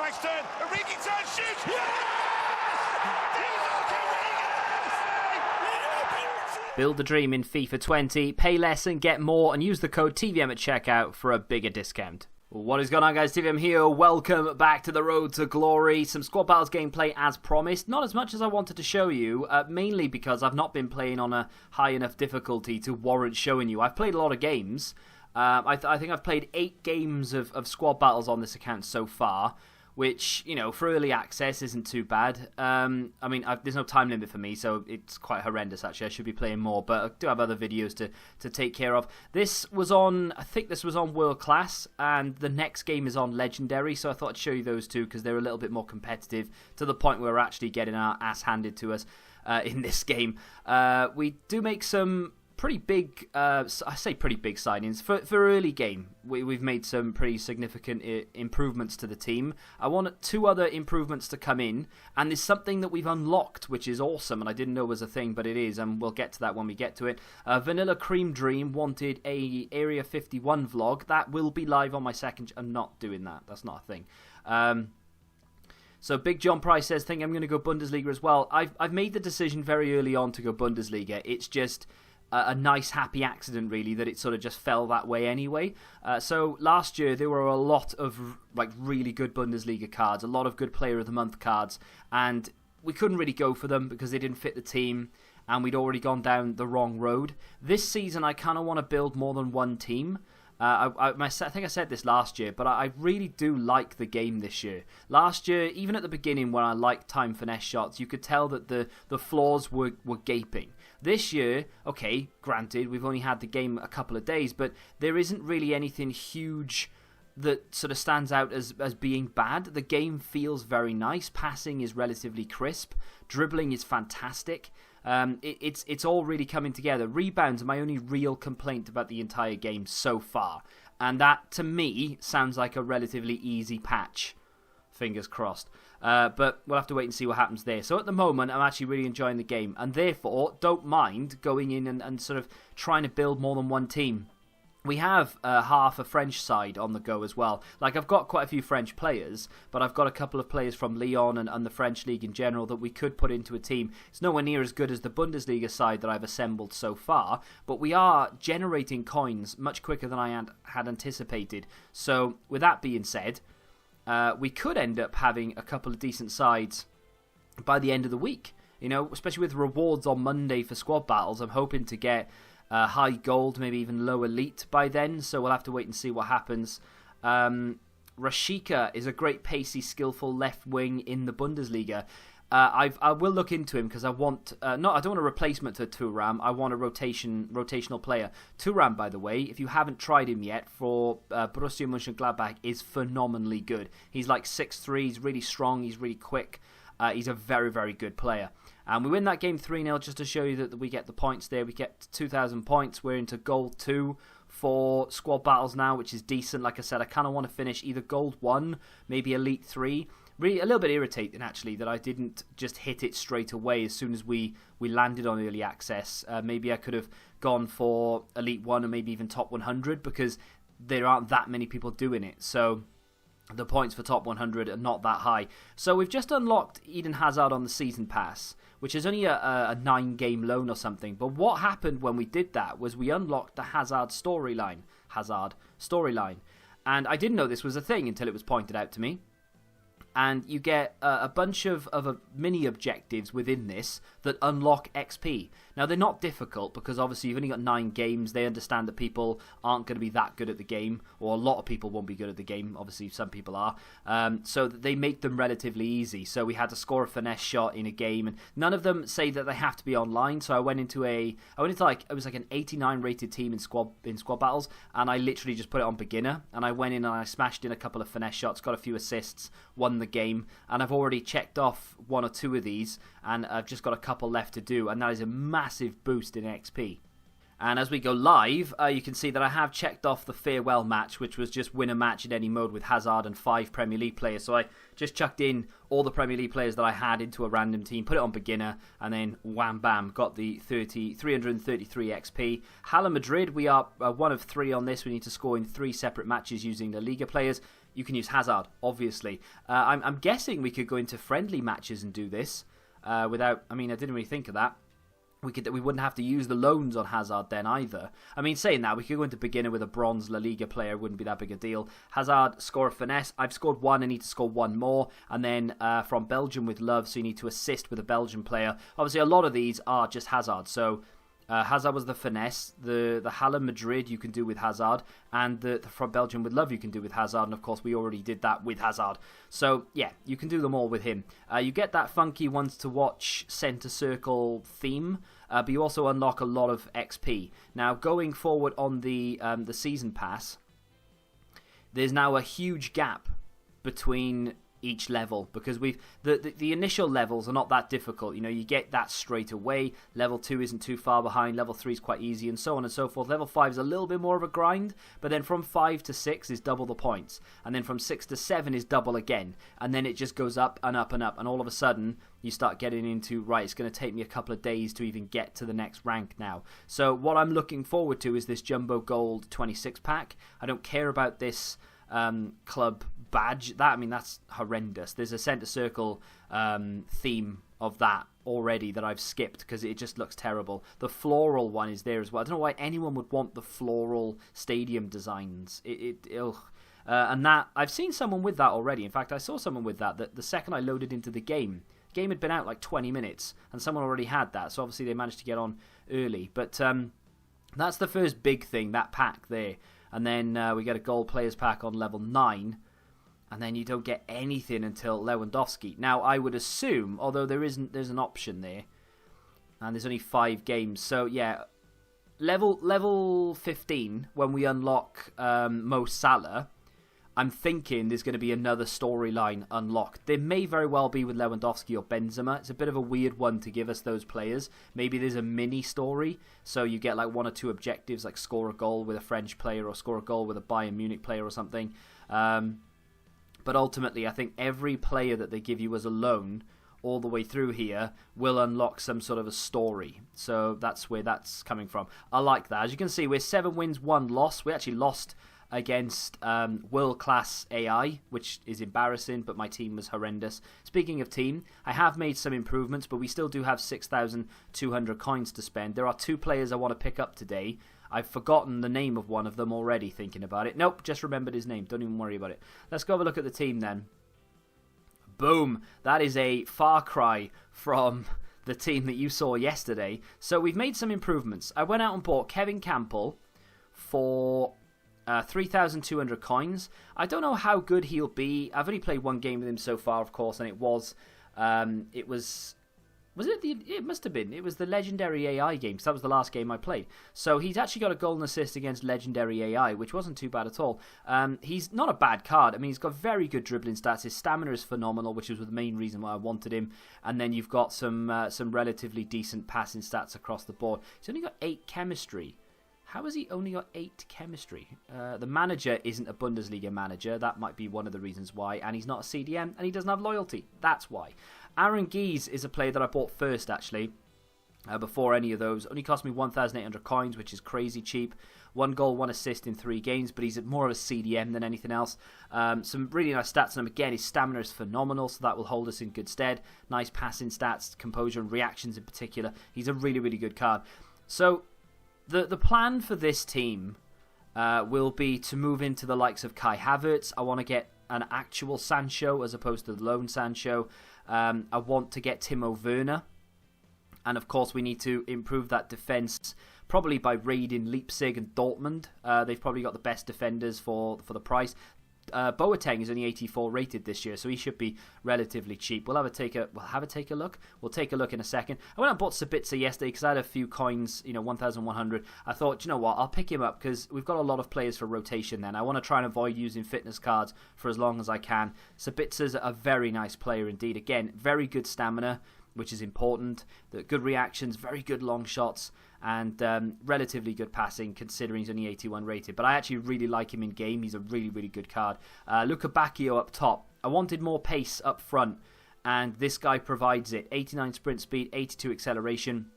Back's turn. Origi turn, shoots. Build the dream in FIFA 20, pay less and get more, and use the code TVM at checkout for a bigger discount. What is going on, guys? TVM here. Welcome back to the road to glory. Some squad battles gameplay as promised. Not as much as I wanted to show you, mainly because I've not been playing on a high enough difficulty to warrant showing you. I've played a lot of games. I think I've played 8 games of squad battles on this account so far, which, you know, for early access isn't too bad. I mean, there's no time limit for me, so it's quite horrendous, actually. I should be playing more, but I do have other videos to take care of. This was on, I think this was on World Class, and the next game is on Legendary, so I thought I'd show you those two, because they're a little bit more competitive, to the point where we're actually getting our ass handed to us in this game. We do make some pretty big, I say pretty big signings. For early game, we've made some pretty significant improvements to the team. I want 2 other improvements to come in, and there's something that we've unlocked, which is awesome, and I didn't know was a thing, but it is, and we'll get to that when we get to it. Vanilla Cream Dream wanted a Area 51 vlog. That will be live on my second... I'm not doing that. That's not a thing. So Big John Price says, think I'm going to go Bundesliga as well. I've made the decision very early on to go Bundesliga. It's just a nice happy accident, really, that it sort of just fell that way anyway. So last year there were a lot of like really good Bundesliga cards, a lot of good Player of the Month cards, and we couldn't really go for them because they didn't fit the team, and we'd already gone down the wrong road. This season I kind of want to build more than one team. I think I said this last year, but I really do like the game this year. Last year, even at the beginning when I liked time finesse shots, you could tell that the flaws were gaping. This year, okay, granted, we've only had the game a couple of days, but there isn't really anything huge that sort of stands out as being bad. The game feels very nice. Passing is relatively crisp. Dribbling is fantastic. It's all really coming together. Rebounds are my only real complaint about the entire game so far, and that to me sounds like a relatively easy patch. Fingers crossed. But we'll have to wait and see what happens there. So at the moment, I'm actually really enjoying the game, and therefore don't mind going in and sort of trying to build more than one team. We have half a French side on the go as well. Like, I've got quite a few French players, but I've got a couple of players from Lyon and the French league in general that we could put into a team. It's nowhere near as good as the Bundesliga side that I've assembled so far, but we are generating coins much quicker than I had anticipated. So with that being said, we could end up having a couple of decent sides by the end of the week. You know, especially with rewards on Monday for squad battles, I'm hoping to get high gold, maybe even low elite by then, so we'll have to wait and see what happens. Rashika is a great pacey, skillful left wing in the Bundesliga. I will look into him because I want I don't want a replacement to Thuram. I want a rotational player. Thuram, by the way, if you haven't tried him yet, for Borussia Mönchengladbach, is phenomenally good. He's like 6'3", he's really strong, he's really quick. He's a very, very good player. And we win that game 3-0, just to show you that we get the points there. We get 2,000 points. We're into Gold 2 for squad battles now, which is decent. Like I said, I kind of want to finish either Gold 1, maybe Elite 3. Really, a little bit irritating, actually, that I didn't just hit it straight away as soon as we landed on Early Access. Maybe I could have gone for Elite 1 or maybe even Top 100, because there aren't that many people doing it. So the points for Top 100 are not that high. So we've just unlocked Eden Hazard on the Season Pass, which is only a 9-game loan or something. But what happened when we did that was we unlocked the Hazard storyline. And I didn't know this was a thing until it was pointed out to me. And you get a bunch of mini objectives within this that unlock XP. Now, they're not difficult because obviously you've only got 9 games. They understand that people aren't going to be that good at the game, or a lot of people won't be good at the game. Obviously, some people are. So they make them relatively easy. So we had to score a finesse shot in a game, and none of them say that they have to be online. So I went into like, it was like an 89 rated team in squad battles, and I literally just put it on beginner, and I went in and I smashed in a couple of finesse shots, got a few assists, won the game, and I've already checked off 1 or 2 of these, and I've just got a couple left to do, and that is a massive boost in XP. And as we go live, you can see that I have checked off the farewell match, which was just win a match in any mode with Hazard and 5 Premier League players. So I just chucked in all the Premier League players that I had into a random team, put it on beginner, and then wham bam, got the 333 XP. Hala Madrid, we are 1 of 3 on this. We need to score in 3 separate matches using the Liga players. you can use Hazard, obviously. I'm guessing we could go into friendly matches and do this without... I mean, I didn't really think of that. We wouldn't have to use the loans on Hazard then either. I mean, saying that, we could go into beginner with a bronze La Liga player. Wouldn't be that big a deal. Hazard, score a finesse. I've scored one. I need to score one more. And then from Belgium with love, so you need to assist with a Belgian player. Obviously, a lot of these are just Hazard. So Hazard was the finesse. The Hala Madrid you can do with Hazard. And the from Belgium with love you can do with Hazard. And of course, we already did that with Hazard. So yeah, you can do them all with him. You get that funky ones to watch centre circle theme. But you also unlock a lot of XP. Now, going forward on the season pass, there's now a huge gap between each level because the initial levels are not that difficult. You know, you get that straight away. Level 2 isn't too far behind. Level 3 is quite easy, and so on and so forth. Level 5 is a little bit more of a grind, but then from 5 to 6 is double the points, and then from 6 to 7 is double again, and then it just goes up and up and up, and all of a sudden you start getting into, right, it's going to take me a couple of days to even get to the next rank now. So what I'm looking forward to is this Jumbo Gold 26 pack. I don't care about this club badge. That's horrendous. There's a centre circle theme of that already that I've skipped because it just looks terrible. The floral one is there as well. I don't know why anyone would want the floral stadium designs. And that I've seen someone with that already. In fact, I saw someone with that the second I loaded into the game. The game had been out like 20 minutes and someone already had that, so obviously they managed to get on early. But that's the first big thing, that pack there. And then we get a gold players pack on level 9. And then you don't get anything until Lewandowski. Now, I would assume, although there's an option there, and there's only 5 games. So, yeah, level 15, when we unlock Mo Salah, I'm thinking there's going to be another storyline unlocked. There may very well be with Lewandowski or Benzema. It's a bit of a weird one to give us those players. Maybe there's a mini story, so you get like 1 or 2 objectives, like score a goal with a French player or score a goal with a Bayern Munich player or something. But ultimately, I think every player that they give you as a loan all the way through here will unlock some sort of a story. So that's where that's coming from. I like that. As you can see, we're 7 wins, 1 loss. We actually lost against world-class AI, which is embarrassing, but my team was horrendous. Speaking of team, I have made some improvements, but we still do have 6,200 coins to spend. There are 2 players I want to pick up today. I've forgotten the name of one of them already, thinking about it. Nope, just remembered his name. Don't even worry about it. Let's go have a look at the team then. Boom. That is a far cry from the team that you saw yesterday. So we've made some improvements. I went out and bought Kevin Campbell for 3,200 coins. I don't know how good he'll be. I've only played 1 game with him so far, of course, and it was it must have been. It was the Legendary AI game, because that was the last game I played. So he's actually got a goal and assist against Legendary AI, which wasn't too bad at all. He's not a bad card. I mean, he's got very good dribbling stats. His stamina is phenomenal, which was the main reason why I wanted him. And then you've got some relatively decent passing stats across the board. He's only got 8 chemistry. How has he only got 8 chemistry? The manager isn't a Bundesliga manager. That might be one of the reasons why. And he's not a CDM, and he doesn't have loyalty. That's why. Aaron Gies is a player that I bought first, actually, before any of those. Only cost me 1,800 coins, which is crazy cheap. 1 goal, 1 assist in 3 games, but he's more of a CDM than anything else. Some really nice stats on him. Again, his stamina is phenomenal, so that will hold us in good stead. Nice passing stats, composure and reactions in particular. He's a really, really good card. So the plan for this team will be to move into the likes of Kai Havertz. I want to get an actual Sancho as opposed to the lone Sancho. I want to get Timo Werner. And of course, we need to improve that defence, probably by raiding Leipzig and Dortmund. They've probably got the best defenders for the price. Boateng is only 84 rated this year, so he should be relatively cheap. We'll take a look. We'll take a look in a second. I went and bought Sabitzer yesterday because I had a few coins, 1,100. I thought, you know what, I'll pick him up because we've got a lot of players for rotation then. I want to try and avoid using fitness cards for as long as I can. Sabitzer's a very nice player indeed. Again, very good stamina, which is important. The good reactions, very good long shots, and relatively good passing considering he's only 81 rated. But I actually really like him in game. He's a really, really good card. Luca Bacchio up top. I wanted more pace up front, and this guy provides it. 89 sprint speed, 82 acceleration.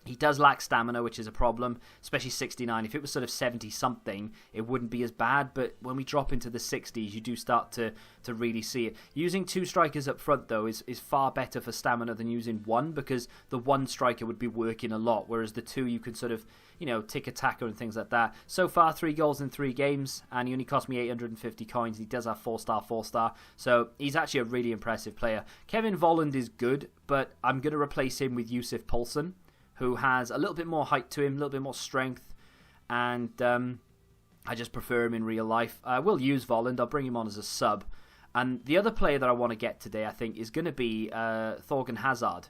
He does lack stamina, which is a problem, especially 69. If it was sort of 70-something, it wouldn't be as bad. But when we drop into the 60s, you do start to really see it. Using 2 strikers up front, though, is far better for stamina than using 1, because the 1 striker would be working a lot, whereas the 2, you can sort of, tick attacker and things like that. So far, 3 goals in 3 games, and he only cost me 850 coins. He does have 4-star. So he's actually a really impressive player. Kevin Volland is good, but I'm going to replace him with Yusuf Poulsen, who has a little bit more height to him, a little bit more strength, and I just prefer him in real life. I will use Volland. I'll bring him on as a sub. And the other player that I want to get today, I think, is going to be Thorgan Hazard.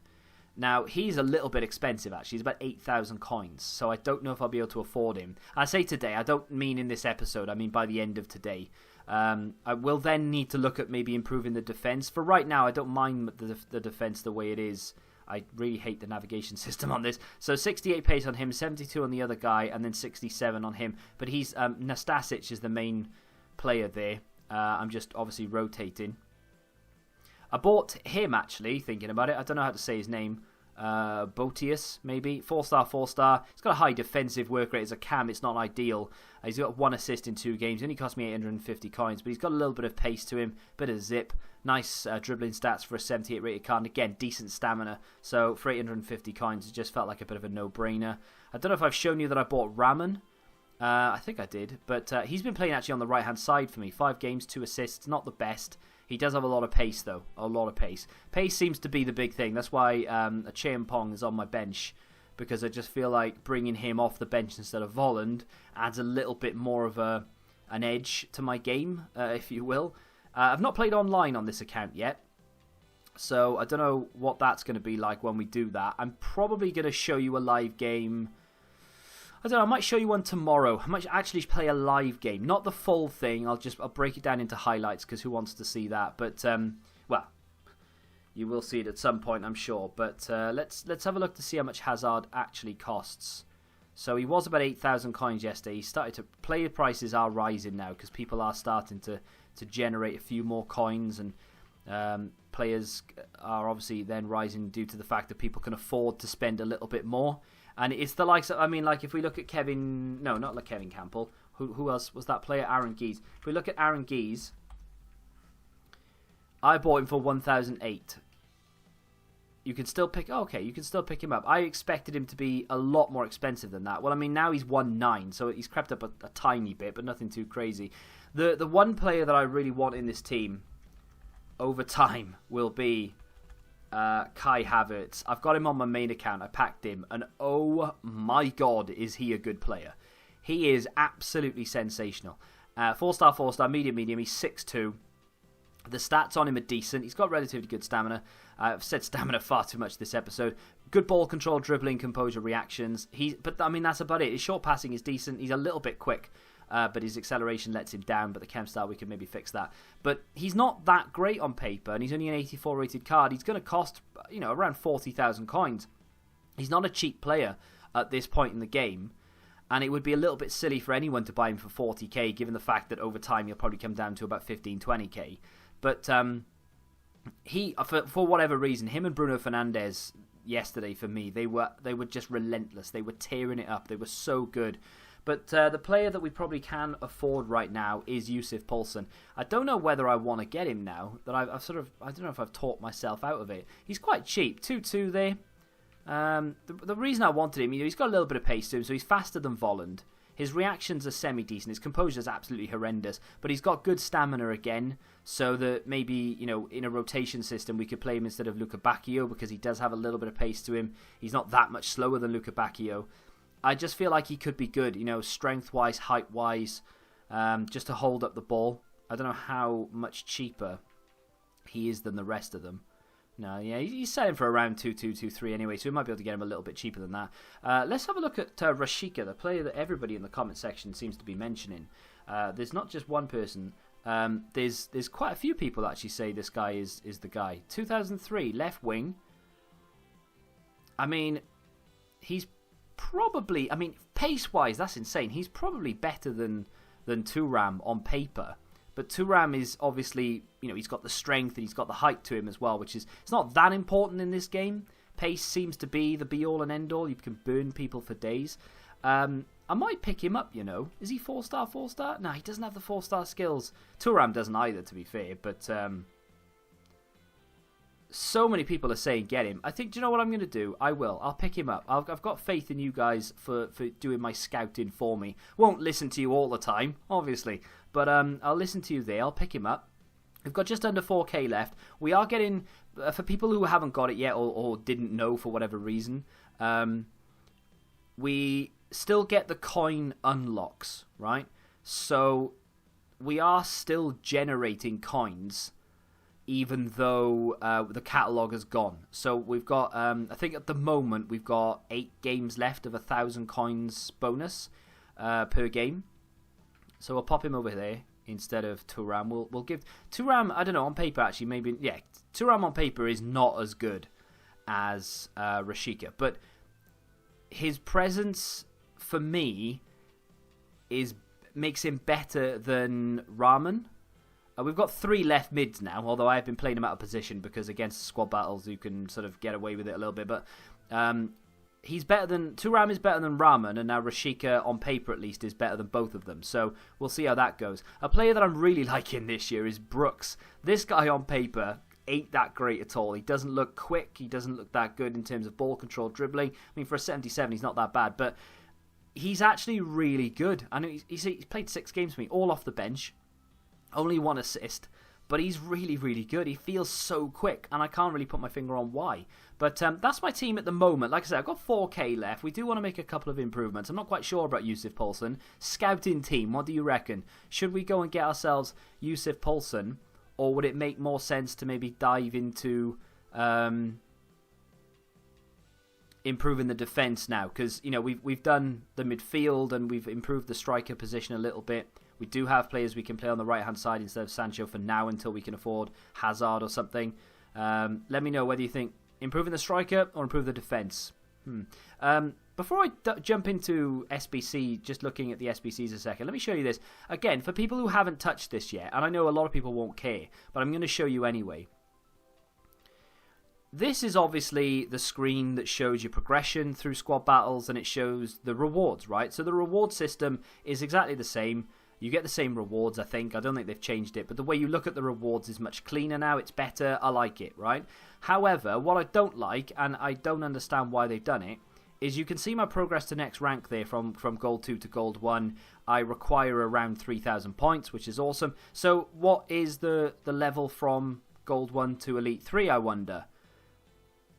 Now, he's a little bit expensive, actually. He's about 8,000 coins, so I don't know if I'll be able to afford him. I say today, I don't mean in this episode, I mean by the end of today. I will then need to look at maybe improving the defence. For right now, I don't mind the defence the way it is. I really hate the navigation system on this. So 68 pace on him, 72 on the other guy, and then 67 on him. But he's Nastasic is the main player there. I'm just obviously rotating. I bought him, actually, thinking about it. I don't know how to say his name. Botius, maybe. 4-star. He's got a high defensive work rate as a cam. It's not ideal. He's got 1 assist in 2 games. He only cost me 850 coins, but he's got a little bit of pace to him, bit of zip. Nice dribbling stats for a 78 rated card, and again, decent stamina. So for 850 coins, it just felt like a bit of a no-brainer. I don't know if I've shown you that I bought Raman. I think I did, but he's been playing actually on the right-hand side for me. 5 games, 2 assists, not the best. He does have a lot of pace, though. A lot of pace. Pace seems to be the big thing. That's why a Champong is on my bench, because I just feel like bringing him off the bench instead of Volland adds a little bit more of an edge to my game, if you will. I've not played online on this account yet, so I don't know what that's going to be like when we do that. I'm probably going to show you a live game. I don't know, I might show you one tomorrow. I might actually play a live game. Not the full thing. I'll break it down into highlights, because who wants to see that? But, well, you will see it at some point, I'm sure. But let's have a look to see how much Hazard actually costs. So he was about 8,000 coins yesterday. He started to... Player prices are rising now, because people are starting to generate a few more coins, and players are obviously then rising due to the fact that people can afford to spend a little bit more. And it's the likes of, like if we look at Kevin, no, not like Kevin Campbell. Who else was that player? Aaron Geese. If we look at Aaron Geese, I bought him for 1,008. You can still pick, you can still pick him up. I expected him to be a lot more expensive than that. Well, I mean, now he's 1,900, so he's crept up a tiny bit, but nothing too crazy. The one player that I really want in this team over time will be Kai Havertz. I've got him on my main account. I packed him, and oh my god, is he a good player. He is absolutely sensational. 4-star, medium. He's 6'2". The stats on him are decent. He's got relatively good stamina. I've said stamina far too much this episode. Good ball control, dribbling, composure, reactions. But I mean, that's about it. His short passing is decent. He's a little bit quick. But his acceleration lets him down. But the chem style, we can maybe fix that. But he's not that great on paper, and he's only an 84 rated card. He's going to cost, around 40,000 coins. He's not a cheap player at this point in the game, and it would be a little bit silly for anyone to buy him for 40k, given the fact that over time he'll probably come down to about 15, 20k. But he, for whatever reason, him and Bruno Fernandes yesterday for me, they were just relentless. They were tearing it up. They were so good. But the player that we probably can afford right now is Yusuf Poulsen. I don't know whether I want to get him now. That I don't know if I've talked myself out of it. He's quite cheap, 2-2 there. The reason I wanted him, he's got a little bit of pace to him, so he's faster than Volland. His reactions are semi-decent. His composure is absolutely horrendous. But he's got good stamina again, so that maybe, in a rotation system, we could play him instead of Luca Bacchio, because he does have a little bit of pace to him. He's not that much slower than Luca Bacchio. I just feel like he could be good, strength-wise, height-wise, just to hold up the ball. I don't know how much cheaper he is than the rest of them. No, yeah, he's selling for around 2-2-2-3 anyway, so we might be able to get him a little bit cheaper than that. Let's have a look at Rashika, the player that everybody in the comment section seems to be mentioning. There's not just one person. There's quite a few people that actually say this guy is the guy. 2003, left wing. I mean, he's probably, pace-wise, that's insane. He's probably better than Thuram on paper. But Thuram is obviously, he's got the strength and he's got the height to him as well, which is, it's not that important in this game. Pace seems to be the be-all and end-all. You can burn people for days. I might pick him up, you know. Is he 4-star, 4-star? No, he doesn't have the 4-star skills. Turam doesn't either, to be fair. But so many people are saying get him. I think, do you know what I'm going to do? I will. I'll pick him up. I've got faith in you guys for doing my scouting for me. Won't listen to you all the time, obviously. But I'll listen to you there. I'll pick him up. We've got just under 4k left. We are getting, for people who haven't got it yet or didn't know for whatever reason, we still get the coin unlocks, right? So we are still generating coins even though the catalogue has gone. So we've got, I think at the moment, we've got 8 games left of 1,000 coins bonus per game. So we'll pop him over there instead of Turam. We'll give Turam, I don't know, on paper actually, maybe, yeah, Turam on paper is not as good as Rashika, but his presence for me makes him better than Rahman. We've got 3 left mids now, although I've been playing him out of position because against squad battles you can sort of get away with it a little bit. But Turam is better than Rahman, and now Rashika, on paper at least, is better than both of them. So we'll see how that goes. A player that I'm really liking this year is Brooks. This guy on paper ain't that great at all. He doesn't look quick. He doesn't look that good in terms of ball control, dribbling. I mean, for a 77, he's not that bad, but he's actually really good. I know he's played 6 games for me, all off the bench. Only 1 assist, but he's really, really good. He feels so quick, and I can't really put my finger on why. But that's my team at the moment. Like I said, I've got 4k left. We do want to make a couple of improvements. I'm not quite sure about Yusuf Poulsen. Scouting team, what do you reckon? Should we go and get ourselves Yusuf Poulsen, or would it make more sense to maybe dive into improving the defence now? Because, you know, we've done the midfield and we've improved the striker position a little bit. We do have players we can play on the right-hand side instead of Sancho for now until we can afford Hazard or something. Let me know whether you think improving the striker or improve the defence. Before I jump into SBC, just looking at the SBCs a second, let me show you this. Again, for people who haven't touched this yet, and I know a lot of people won't care, but I'm going to show you anyway. This is obviously the screen that shows your progression through squad battles, and it shows the rewards, right? So the reward system is exactly the same. You get the same rewards, I think. I don't think they've changed it. But the way you look at the rewards is much cleaner now. It's better. I like it, right? However, what I don't like, and I don't understand why they've done it, is you can see my progress to next rank there from Gold 2 to Gold 1. I require around 3,000 points, which is awesome. So what is the level from Gold 1 to Elite 3, I wonder?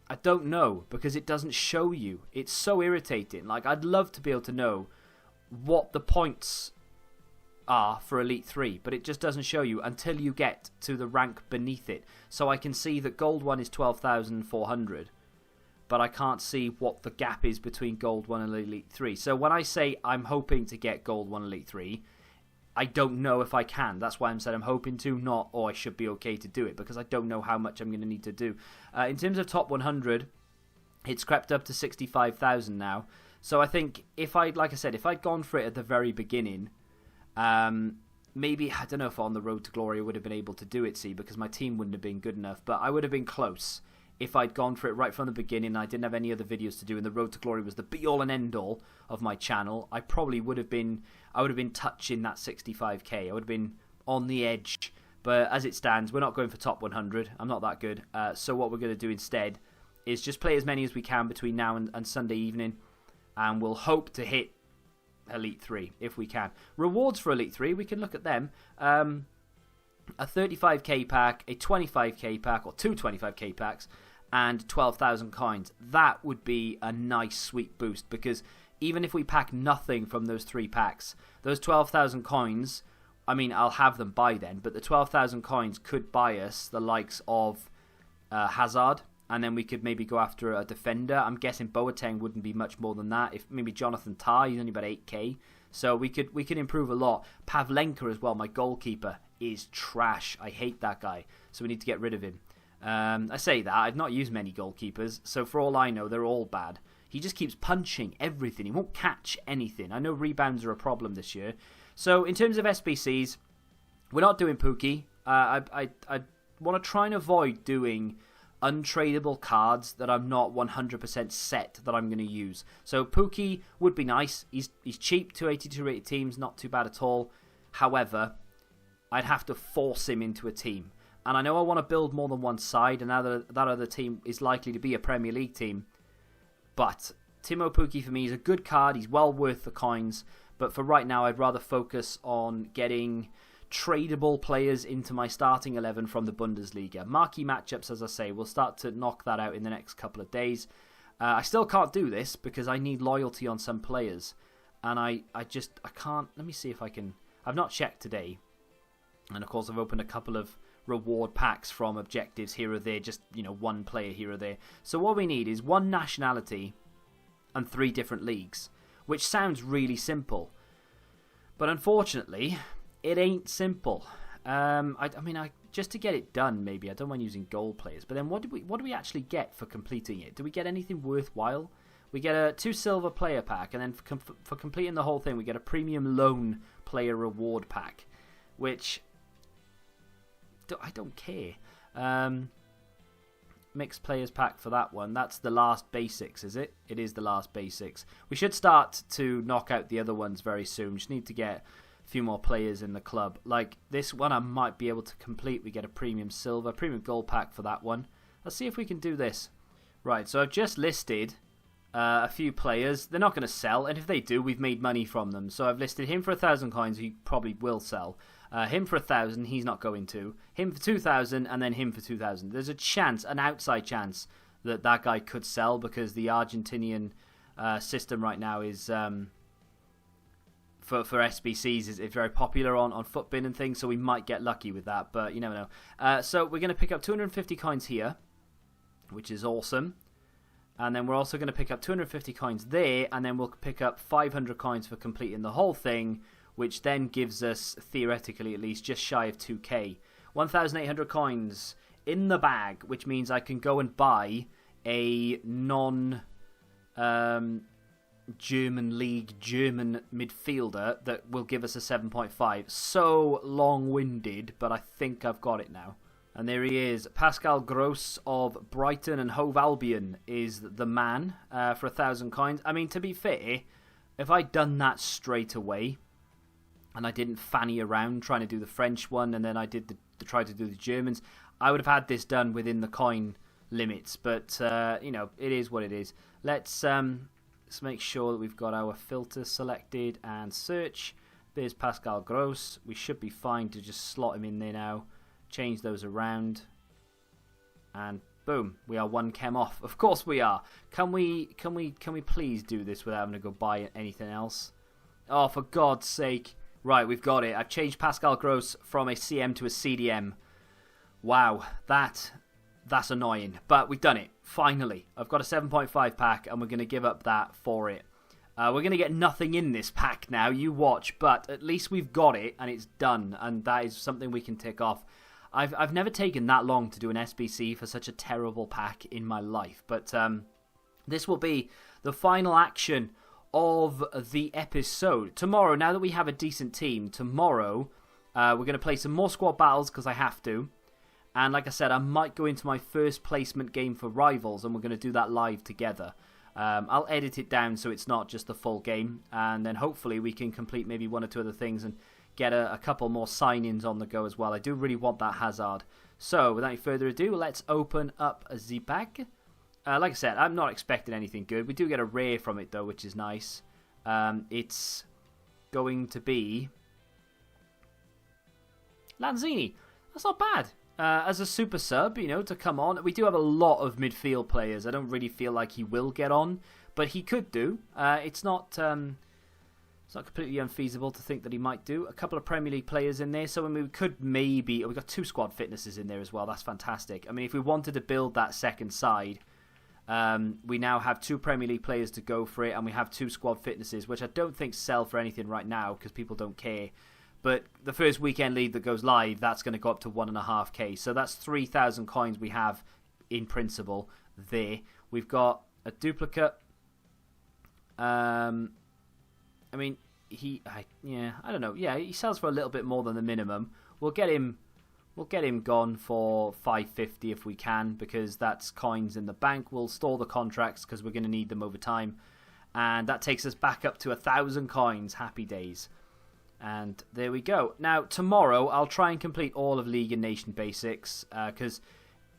I don't know, because it doesn't show you. It's so irritating. Like, I'd love to be able to know what the points are for Elite 3, but it just doesn't show you until you get to the rank beneath it. So I can see that Gold 1 is 12,400, but I can't see what the gap is between Gold 1 and Elite 3. So when I say I'm hoping to get Gold 1 Elite 3, I don't know if I can. That's why I'm saying I'm hoping to, not, I should be okay to do it, because I don't know how much I'm going to need to do. In terms of top 100, it's crept up to 65,000 now. So I think like I said, if I'd gone for it at the very beginning, maybe, I don't know if on the road to glory I would have been able to do it, because my team wouldn't have been good enough, but I would have been close if I'd gone for it right from the beginning and I didn't have any other videos to do and the road to glory was the be-all and end-all of my channel. I would have been touching that 65k. I would have been on the edge, but as it stands, we're not going for top 100. I'm not that good. So what we're going to do instead is just play as many as we can between now and Sunday evening, and we'll hope to hit Elite 3 if we can. Rewards for Elite 3, we can look at them. A 35k pack, a 25k pack, or 2 25k packs, and 12,000 coins. That would be a nice sweet boost, because even if we pack nothing from those 3 packs, those 12,000 coins, I mean, I'll have them by then, but the 12,000 coins could buy us the likes of Hazard, and then we could maybe go after a defender. I'm guessing Boateng wouldn't be much more than that. If maybe Jonathan Tah, he's only about 8k. So we could improve a lot. Pavlenka as well, my goalkeeper, is trash. I hate that guy. So we need to get rid of him. I say that. I've not used many goalkeepers. So for all I know, they're all bad. He just keeps punching everything. He won't catch anything. I know rebounds are a problem this year. So in terms of SBCs, we're not doing Pookie. I want to try and avoid doing untradable cards that I'm not 100% set that I'm going to use. So Pookie would be nice. He's cheap, 282 rated teams, not too bad at all. However, I'd have to force him into a team. And I know I want to build more than one side, and that other team is likely to be a Premier League team. But Timo Pukki for me is a good card. He's well worth the coins. But for right now, I'd rather focus on getting tradable players into my starting 11 from the Bundesliga. Marquee matchups, as I say, we'll start to knock that out in the next couple of days. I still can't do this because I need loyalty on some players. And I can't. Let me see if I can. I've not checked today. And of course, I've opened a couple of reward packs from objectives here or there. Just, one player here or there. So what we need is one nationality and 3 different leagues. Which sounds really simple. But unfortunately, it ain't simple. Just to get it done, maybe I don't mind using gold players. But then, what do we actually get for completing it? Do we get anything worthwhile? We get a 2 silver player pack, and then for completing the whole thing, we get a premium loan player reward pack, which I don't care. Mixed players pack for that one. That's the last basics, is it? It is the last basics. We should start to knock out the other ones very soon. Just need to get a few more players in the club. Like this one I might be able to complete. We get a premium silver, premium gold pack for that one. Let's see if we can do this. Right, so I've just listed a few players. They're not going to sell, and if they do, we've made money from them. So I've listed him for 1,000 coins. He probably will sell. Him for 1,000, he's not going to. Him for 2,000, and then him for 2,000. There's a chance, an outside chance, that guy could sell because the Argentinian system right now is for SBCs is very popular on Footbin and things. So we might get lucky with that, but you never know. So we're going to pick up 250 coins here, which is awesome. And then we're also going to pick up 250 coins there, and then we'll pick up 500 coins for completing the whole thing, which then gives us, theoretically at least, just shy of 2k. 1,800 coins in the bag, which means I can go and buy a non-German league German midfielder that will give us a 7.5. So long-winded, but I think I've got it now. And there he is. Pascal Gross of Brighton and Hove Albion is the man for 1,000 coins. I mean, to be fair, if I'd done that straight away, and I didn't fanny around trying to do the French one, and then I did try to do the Germans, I would have had this done within the coin limits. But it is what it is. Let's make sure that we've got our filter selected and search. There's Pascal Gross. We should be fine to just slot him in there now. Change those around, and boom, we are 1 chem off. Of course we are. Can we please do this without having to go buy anything else? Oh, for God's sake! Right, we've got it. I've changed Pascal Gross from a CM to a CDM. Wow, that's annoying. But we've done it. Finally. I've got a 7.5 pack, and we're going to give up that for it. We're going to get nothing in this pack now, you watch. But at least we've got it, and it's done. And that is something we can tick off. I've never taken that long to do an SBC for such a terrible pack in my life. But this will be the final action of the episode. Tomorrow, now that we have a decent team, tomorrow we're going to play some more squad battles because I have to. And like I said, I might go into my first placement game for Rivals, and we're going to do that live together. I'll edit it down so it's not just the full game, and then hopefully we can complete maybe 1 or 2 other things and get a couple more sign-ins on the go as well. I do really want that Hazard. So without any further ado, let's open up the pack. Like I said, I'm not expecting anything good. We do get a rare from it, though, which is nice. It's going to be Lanzini. That's not bad. As a super sub, to come on. We do have a lot of midfield players. I don't really feel like he will get on, but he could do. It's not completely unfeasible to think that he might do. A couple of Premier League players in there, so we could maybe... we've got 2 squad fitnesses in there as well. That's fantastic. I mean, if we wanted to build that second side... we now have 2 Premier League players to go for it, and we have 2 squad fitnesses, which I don't think sell for anything right now because people don't care. But the first weekend league that goes live, that's going to go up to 1.5k. So that's 3,000 coins we have in principle there. We've got a duplicate. I don't know. Yeah, he sells for a little bit more than the minimum. We'll get him We'll get him gone for 550 if we can, because that's coins in the bank. We'll store the contracts because we're going to need them over time. And that takes us back up to 1,000 coins. Happy days. And there we go. Now, tomorrow, I'll try and complete all of League and Nation Basics, because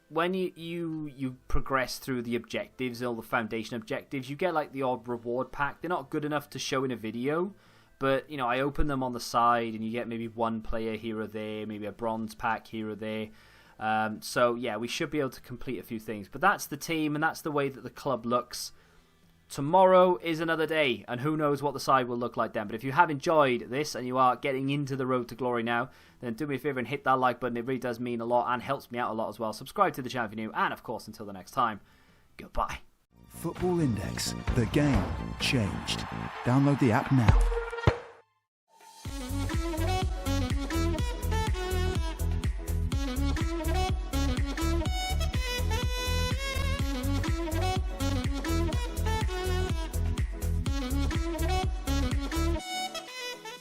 when you progress through the objectives, all the foundation objectives, you get like the odd reward pack. They're not good enough to show in a video, but you know, I open them on the side and you get maybe one player here or there, maybe a bronze pack here or there. So yeah, we should be able to complete a few things. But that's the team and that's the way that the club looks. Tomorrow is another day, and who knows what the side will look like then. But if you have enjoyed this and you are getting into the road to glory now, then do me a favour and hit that like button. It really does mean a lot and helps me out a lot as well. Subscribe to the channel if you're new, and of course, until the next time, goodbye. Football Index. The game changed. Download the app now.